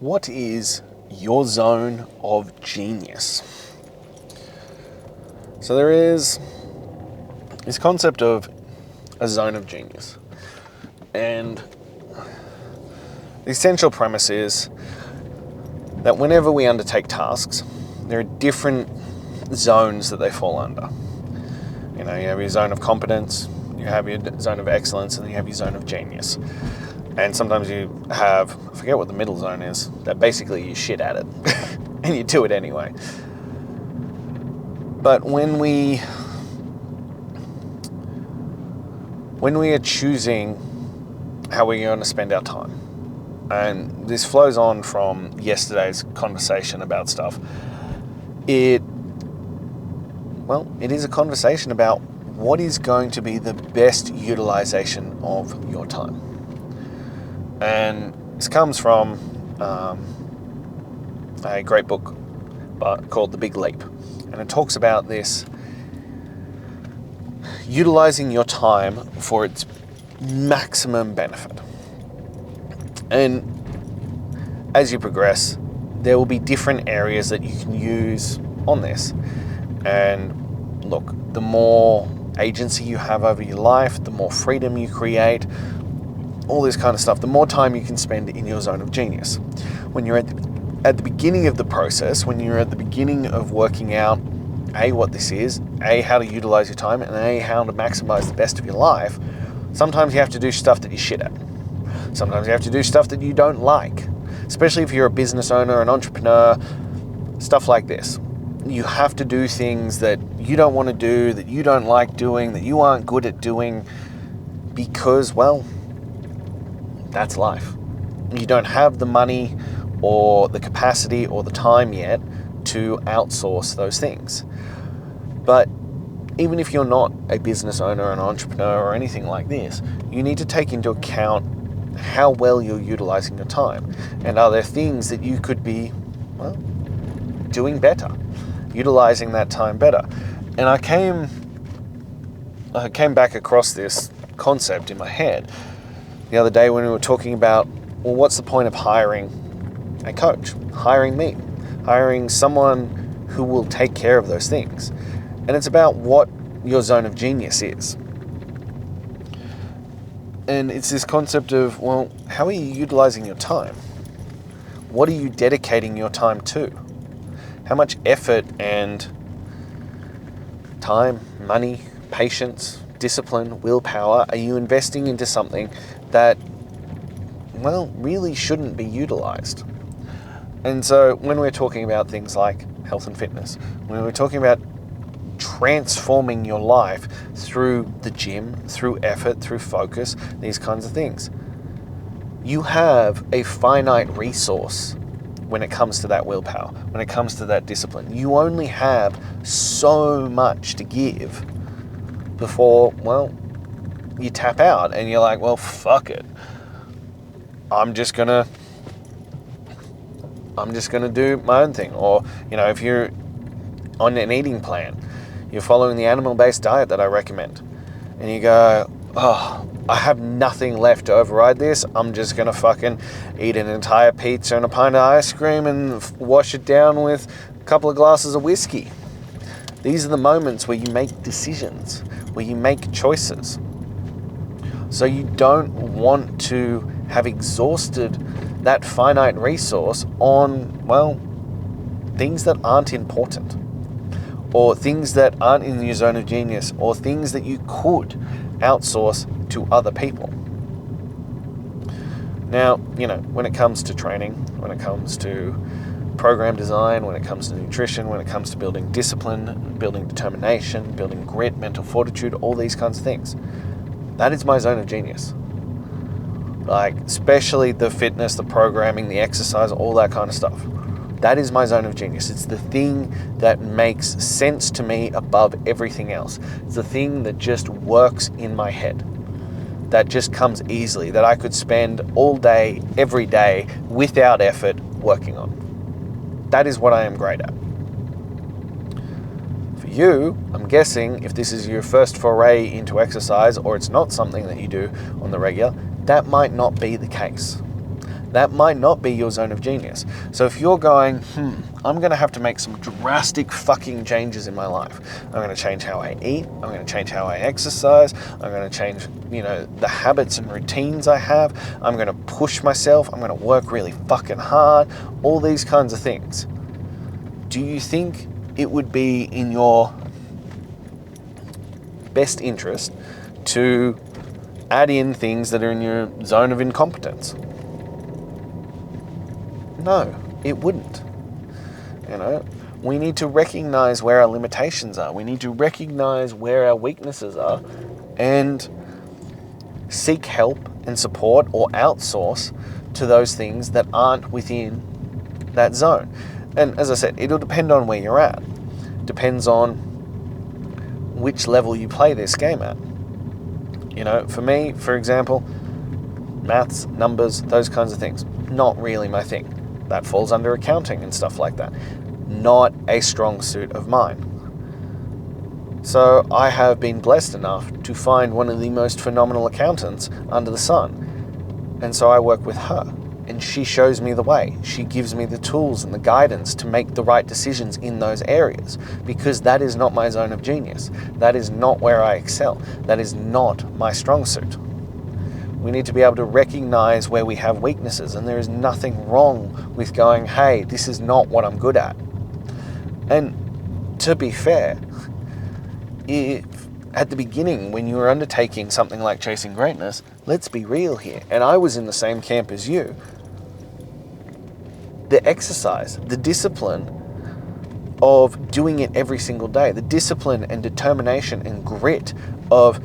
What is your zone of genius? So there is this concept of a zone of genius. And the essential premise is that whenever we undertake tasks, there are different zones that they fall under. You have your zone of competence, you have your zone of excellence, and then you have your zone of genius. And sometimes you have, I forget what the middle zone is, that basically you shit at it and you do it anyway. But when we are choosing how we're going to spend our time, and this flows on from yesterday's conversation about stuff, it is a conversation about what is going to be the best utilization of your time. And this comes from a great book called The Big Leap. And it talks about this utilizing your time for its maximum benefit. And as you progress, there will be different areas that you can use on this. And look, the more agency you have over your life, the more freedom you create, all this kind of stuff, the more time you can spend in your zone of genius. When you're at the beginning of the process, when you're at the beginning of working out A, what this is, A, how to utilize your time, and A, how to maximize the best of your life, sometimes you have to do stuff that you shit at. Sometimes you have to do stuff that you don't like, especially if you're a business owner, an entrepreneur, stuff like this. You have to do things that you don't want to do, that you don't like doing, that you aren't good at doing, because, that's life. You don't have the money or the capacity or the time yet to outsource those things. But even if you're not a business owner, an entrepreneur, or anything like this, you need to take into account how well you're utilizing your time. And are there things that you could be, doing better, utilizing that time better? And I came back across this concept in my head the other day when we were talking about, what's the point of hiring a coach, hiring me, hiring someone who will take care of those things? And it's about what your zone of genius is. And it's this concept of, how are you utilizing your time? What are you dedicating your time to? How much effort and time, money, patience, discipline, willpower are you investing into something that, really shouldn't be utilized? And so when we're talking about things like health and fitness, when we're talking about transforming your life through the gym, through effort, through focus, these kinds of things, you have a finite resource when it comes to that willpower, when it comes to that discipline. You only have so much to give before, you tap out and you're like, fuck it. I'm just gonna do my own thing. Or, if you're on an eating plan, you're following the animal-based diet that I recommend, and you go, I have nothing left to override this. I'm just gonna fucking eat an entire pizza and a pint of ice cream and wash it down with a couple of glasses of whiskey. These are the moments where you make decisions, where you make choices. So you don't want to have exhausted that finite resource on, things that aren't important, or things that aren't in your zone of genius, or things that you could outsource to other people. Now, when it comes to training, when it comes to program design, when it comes to nutrition, when it comes to building discipline, building determination, building grit, mental fortitude, all these kinds of things, that is my zone of genius. Like, especially the fitness, the programming, the exercise, all that kind of stuff. That is my zone of genius. It's the thing that makes sense to me above everything else. It's the thing that just works in my head, that just comes easily, that I could spend all day, every day, without effort, working on. That is what I am great at. For you, I'm guessing, if this is your first foray into exercise, or it's not something that you do on the regular, that might not be the case. That might not be your zone of genius. So if you're going, I'm going to have to make some drastic fucking changes in my life. I'm going to change how I eat. I'm going to change how I exercise. I'm going to change, the habits and routines I have. I'm going to push myself. I'm going to work really fucking hard. All these kinds of things. Do you think it would be in your best interest to add in things that are in your zone of incompetence? No, it wouldn't. We need to recognize where our limitations are. We need to recognize where our weaknesses are and seek help and support or outsource to those things that aren't within that zone. And as I said, it'll depend on where you're at. Depends on which level you play this game at. For me, for example, maths, numbers, those kinds of things, not really my thing. That falls under accounting and stuff like that. Not a strong suit of mine. So I have been blessed enough to find one of the most phenomenal accountants under the sun. And so I work with her, and she shows me the way. She gives me the tools and the guidance to make the right decisions in those areas, because that is not my zone of genius. That is not where I excel. That is not my strong suit. We need to be able to recognize where we have weaknesses, and there is nothing wrong with going, hey, this is not what I'm good at. And to be fair, if at the beginning, when you were undertaking something like chasing greatness, let's be real here, and I was in the same camp as you, the exercise, the discipline of doing it every single day, the discipline and determination and grit of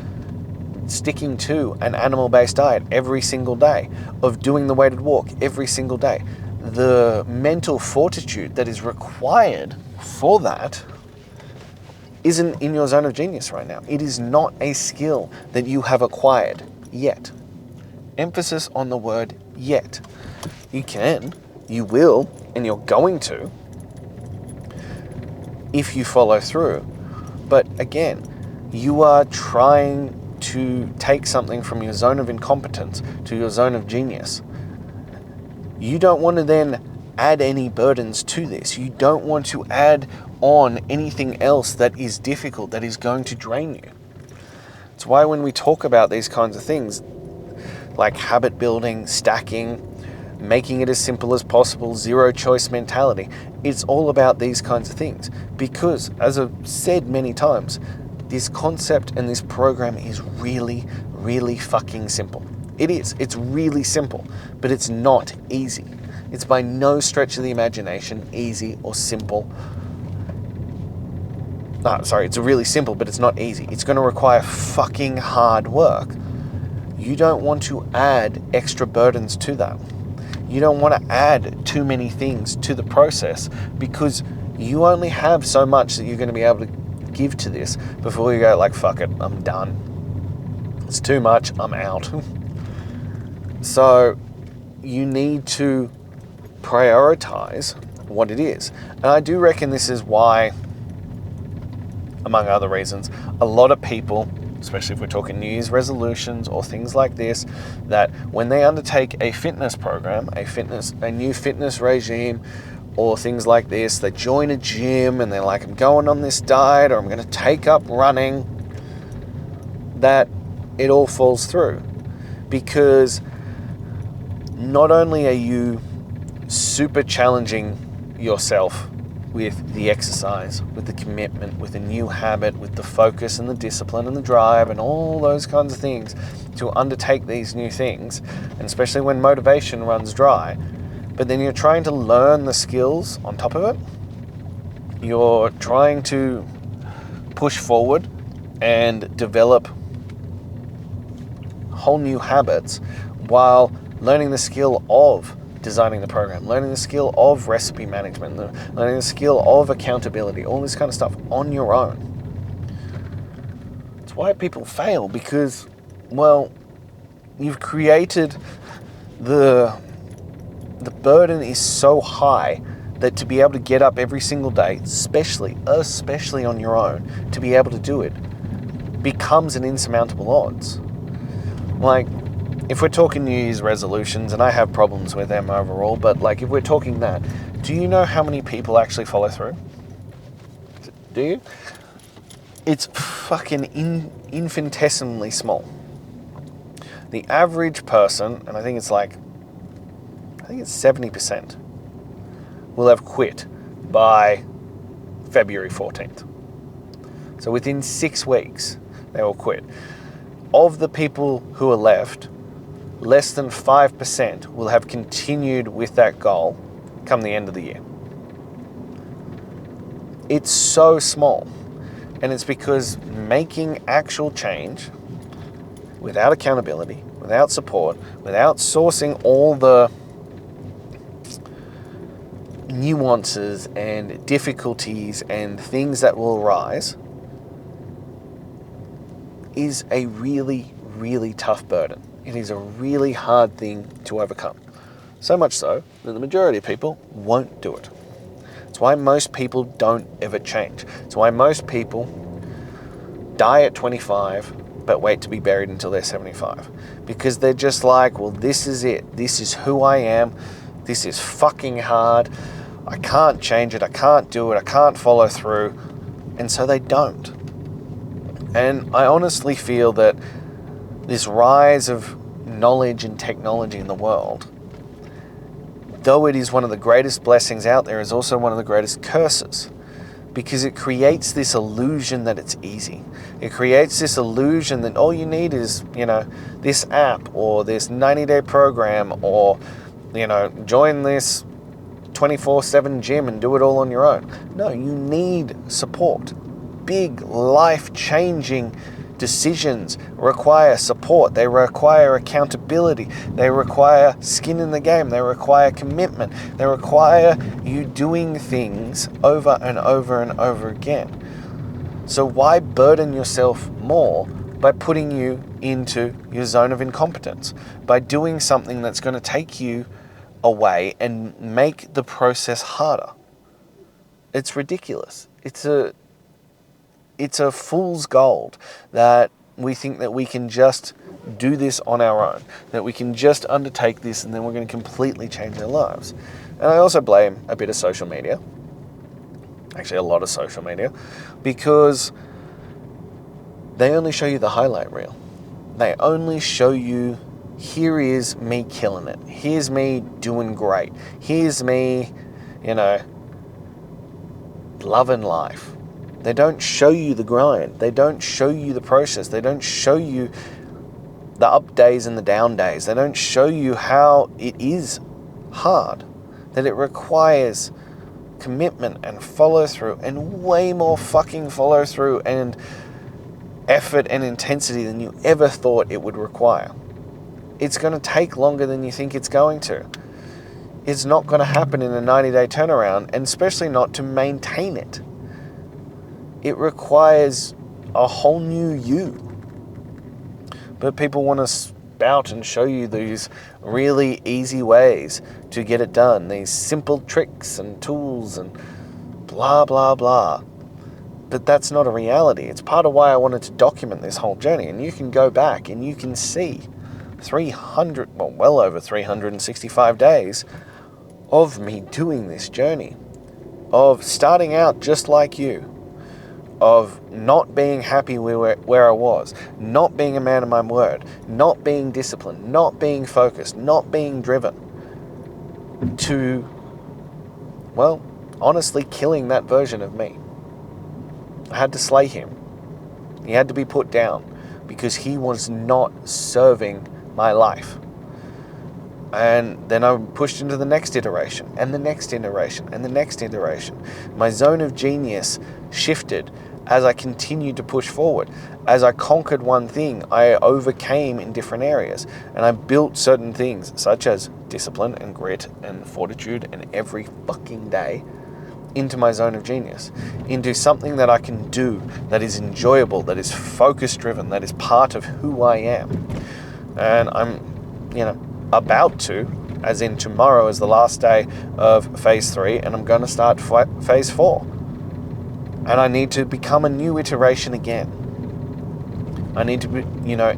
sticking to an animal-based diet every single day, of doing the weighted walk every single day, the mental fortitude that is required for that isn't in your zone of genius right now. It is not a skill that you have acquired yet. Emphasis on the word yet. You can, you will, and you're going to if you follow through. But again, you are trying to take something from your zone of incompetence to your zone of genius. You don't want to then add any burdens to this. You don't want to add on anything else that is difficult, that is going to drain you. It's why when we talk about these kinds of things, like habit building, stacking, making it as simple as possible, zero choice mentality, it's all about these kinds of things. Because, as I've said many times, this concept and this program is really, really fucking simple. It is. It's really simple, but it's not easy. It's by no stretch of the imagination easy or simple. It's really simple, but it's not easy. It's going to require fucking hard work. You don't want to add extra burdens to that. You don't want to add too many things to the process, because you only have so much that you're going to be able to give to this before you go like, fuck it, I'm done. It's too much, I'm out. So you need to prioritize what it is. And I do reckon this is why, among other reasons, a lot of people, especially if we're talking New Year's resolutions or things like this, that when they undertake a fitness program, a new fitness regime, or things like this, they join a gym and they're like, I'm going on this diet, or I'm going to take up running, that it all falls through. Because not only are you super challenging yourself with the exercise, with the commitment, with a new habit, with the focus and the discipline and the drive and all those kinds of things to undertake these new things, and especially when motivation runs dry, but then you're trying to learn the skills on top of it. You're trying to push forward and develop whole new habits while learning the skill of designing the program, learning the skill of recipe management, learning the skill of accountability, all this kind of stuff on your own. It's why people fail, because, well, you've created the burden is so high that to be able to get up every single day, especially on your own, to be able to do it becomes an insurmountable odds. Like, if we're talking New Year's resolutions, and I have problems with them overall, but like if we're talking that, do you know how many people actually follow through? Do you? It's fucking infinitesimally small. The average person, and I think it's 70%, will have quit by February 14th. So within 6 weeks, they will quit. Of the people who are left, less than 5% will have continued with that goal come the end of the year. It's so small. And it's because making actual change without accountability, without support, without sourcing all the nuances and difficulties and things that will arise is a really, really tough burden. It is a really hard thing to overcome. So much so that the majority of people won't do it. It's why most people don't ever change. It's why most people die at 25 but wait to be buried until they're 75. Because they're just like, well, this is it. This is who I am. This is fucking hard. I can't change it. I can't do it. I can't follow through. And so they don't. And I honestly feel that this rise of knowledge and technology in the world, though it is one of the greatest blessings out there, is also one of the greatest curses, because it creates this illusion that it's easy. It creates this illusion that all you need is, this app or this 90-day program or, join this 24/7 gym and do it all on your own. No, you need support. Big life-changing decisions require support. They require accountability. They require skin in the game. They require commitment. They require you doing things over and over and over again. So why burden yourself more by putting you into your zone of incompetence? By doing something that's going to take you away and make the process harder? It's ridiculous. It's a fool's gold that we think that we can just do this on our own, that we can just undertake this and then we're going to completely change our lives. And I also blame a bit of social media, actually a lot of social media, because they only show you the highlight reel. They only show you, here is me killing it. Here's me doing great. Here's me, loving life. They don't show you the grind. They don't show you the process. They don't show you the up days and the down days. They don't show you how it is hard, that it requires commitment and follow through, and way more fucking follow through and effort and intensity than you ever thought it would require. It's going to take longer than you think it's going to. It's not going to happen in a 90-day turnaround, and especially not to maintain it. It requires a whole new you. But people want to spout and show you these really easy ways to get it done, these simple tricks and tools and blah, blah, blah. But that's not a reality. It's part of why I wanted to document this whole journey. And you can go back and you can see well over 365 days of me doing this journey, of starting out just like you, of not being happy where I was, not being a man of my word, not being disciplined, not being focused, not being driven, to, honestly killing that version of me. I had to slay him. He had to be put down because he was not serving my life. And then I pushed into the next iteration and the next iteration and the next iteration. My zone of genius shifted as I continued to push forward. As I conquered one thing, I overcame in different areas. And I built certain things such as discipline and grit and fortitude and every fucking day into my zone of genius, into something that I can do, that is enjoyable, that is focus driven, that is part of who I am. And I'm, about to, as in tomorrow is the last day of phase 3, and I'm going to start phase 4. And I need to become a new iteration again. I need to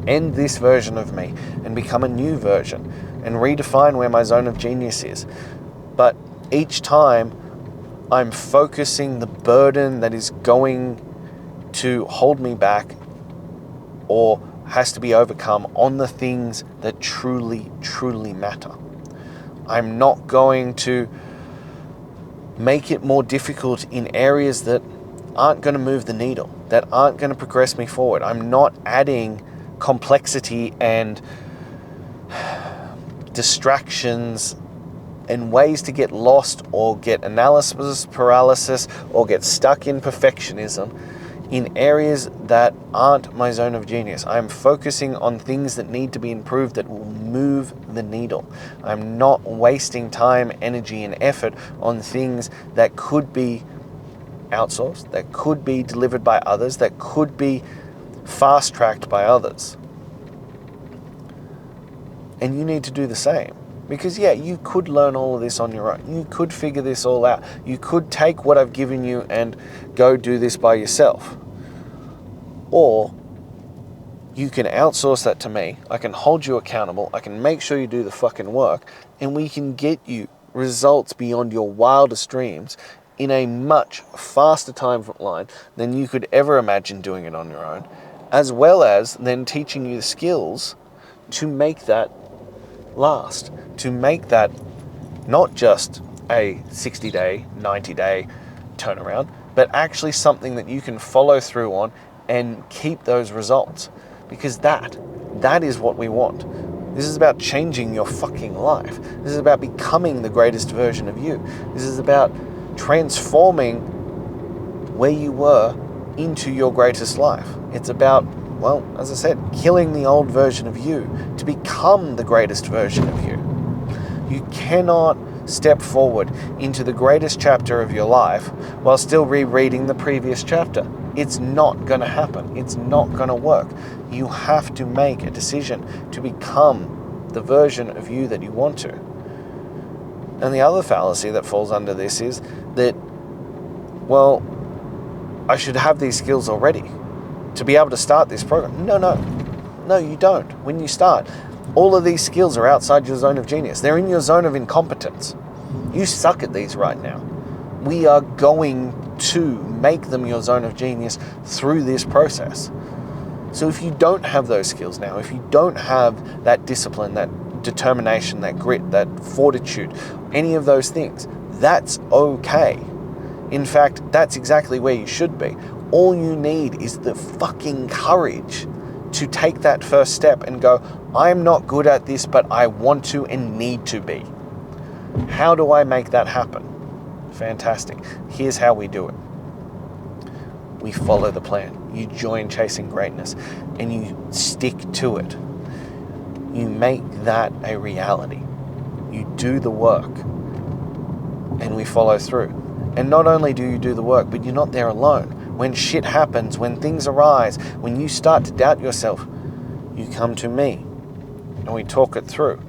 end this version of me and become a new version and redefine where my zone of genius is. But each time I'm focusing the burden that is going to hold me back or has to be overcome on the things that truly, truly matter. I'm not going to make it more difficult in areas that aren't going to move the needle, that aren't going to progress me forward. I'm not adding complexity and distractions and ways to get lost or get analysis paralysis or get stuck in perfectionism in areas that aren't my zone of genius. I'm focusing on things that need to be improved that will move the needle. I'm not wasting time, energy, and effort on things that could be outsourced, that could be delivered by others, that could be fast-tracked by others. And you need to do the same. Because you could learn all of this on your own. You could figure this all out. You could take what I've given you and go do this by yourself. Or you can outsource that to me. I can hold you accountable. I can make sure you do the fucking work. And we can get you results beyond your wildest dreams in a much faster timeline than you could ever imagine doing it on your own. As well as then teaching you the skills to make that last, to make that not just a 60-day, 90-day turnaround, but actually something that you can follow through on and keep those results. Because that is what we want. This is about changing your fucking life. This is about becoming the greatest version of you. This is about transforming where you were into your greatest life. It's about, well, as I said, killing the old version of you to become the greatest version of you. You cannot step forward into the greatest chapter of your life while still rereading the previous chapter. It's not going to happen. It's not going to work. You have to make a decision to become the version of you that you want to. And the other fallacy that falls under this is that, well, I should have these skills already to be able to start this program. No, you don't. When you start, all of these skills are outside your zone of genius. They're in your zone of incompetence. You suck at these right now. We are going to make them your zone of genius through this process. So if you don't have those skills now, if you don't have that discipline, that determination, that grit, that fortitude, any of those things, that's okay. In fact, that's exactly where you should be. All you need is the fucking courage to take that first step and go, I'm not good at this, but I want to and need to be. How do I make that happen? Fantastic. Here's how we do it. We follow the plan. You join Chasing Greatness and you stick to it. You make that a reality. You do the work and we follow through. And not only do you do the work, but you're not there alone. When shit happens, when things arise, when you start to doubt yourself, you come to me and we talk it through.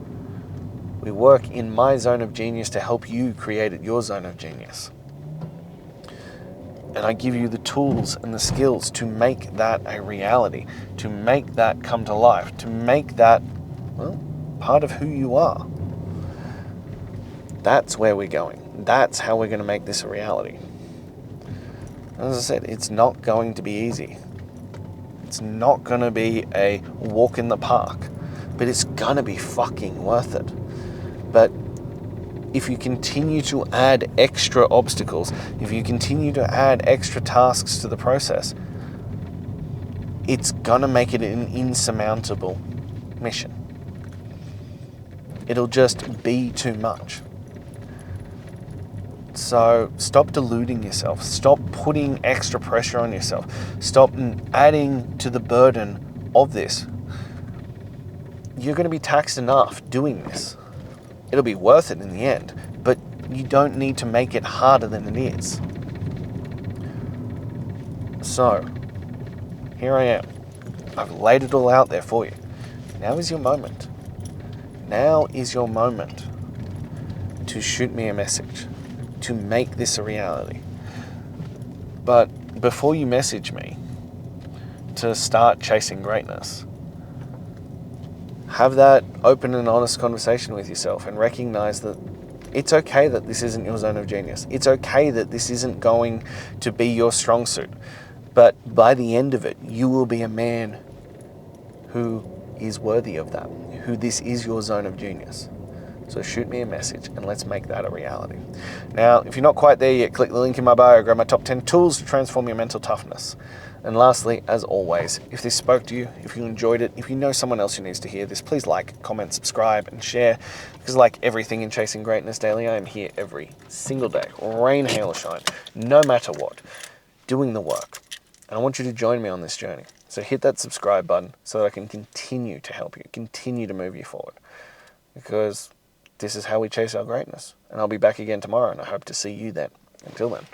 We work in my zone of genius to help you create your zone of genius. And I give you the tools and the skills to make that a reality, to make that come to life, to make that, well, part of who you are. That's where we're going. That's how we're going to make this a reality. As I said, it's not going to be easy. It's not going to be a walk in the park, but it's going to be fucking worth it. But if you continue to add extra obstacles, if you continue to add extra tasks to the process, it's going to make it an insurmountable mission. It'll just be too much. So stop deluding yourself. Stop putting extra pressure on yourself. Stop adding to the burden of this. You're going to be taxed enough doing this. It'll be worth it in the end, but you don't need to make it harder than it is. So, here I am. I've laid it all out there for you. Now is your moment. Now is your moment to shoot me a message, to make this a reality. But before you message me, to start chasing greatness, have that open and honest conversation with yourself and recognize that it's okay that this isn't your zone of genius. It's okay that this isn't going to be your strong suit. But by the end of it, you will be a man who is worthy of that, who this is your zone of genius. So shoot me a message and let's make that a reality. Now, if you're not quite there yet, click the link in my bio, grab my top 10 tools to transform your mental toughness. And lastly, as always, if this spoke to you, if you enjoyed it, if you know someone else who needs to hear this, please like, comment, subscribe, and share. Because like everything in Chasing Greatness Daily, I am here every single day, rain, hail, or shine, no matter what, doing the work. And I want you to join me on this journey. So hit that subscribe button so that I can continue to help you, continue to move you forward. Because this is how we chase our greatness. And I'll be back again tomorrow, and I hope to see you then. Until then.